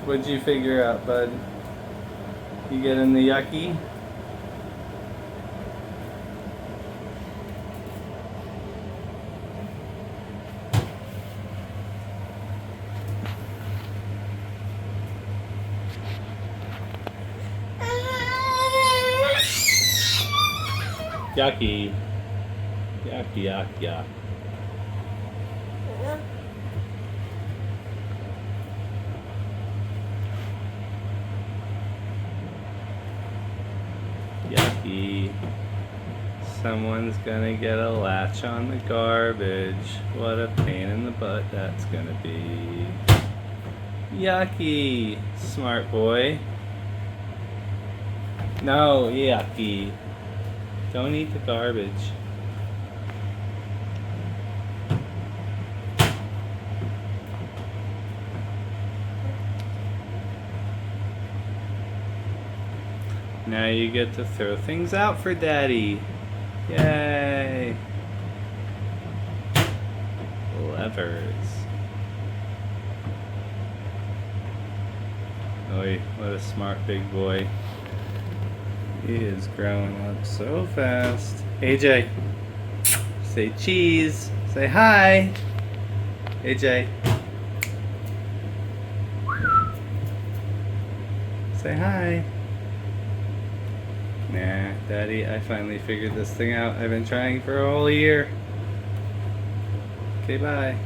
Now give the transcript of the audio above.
What'd you figure out, bud? You getting the yucky? Yucky. Yuck, yuck, yuck. Yucky. Someone's gonna get a latch on the garbage. What a pain in the butt that's gonna be. Yucky. Smart boy. No, yucky. Don't eat the garbage. Now you get to throw things out for Daddy. Yay! Levers. Oh, what a smart big boy. He is growing up so fast. AJ, say cheese. Say hi. AJ. Say hi. Nah, Daddy, I finally figured this thing out. I've been trying for a whole year. Okay, bye.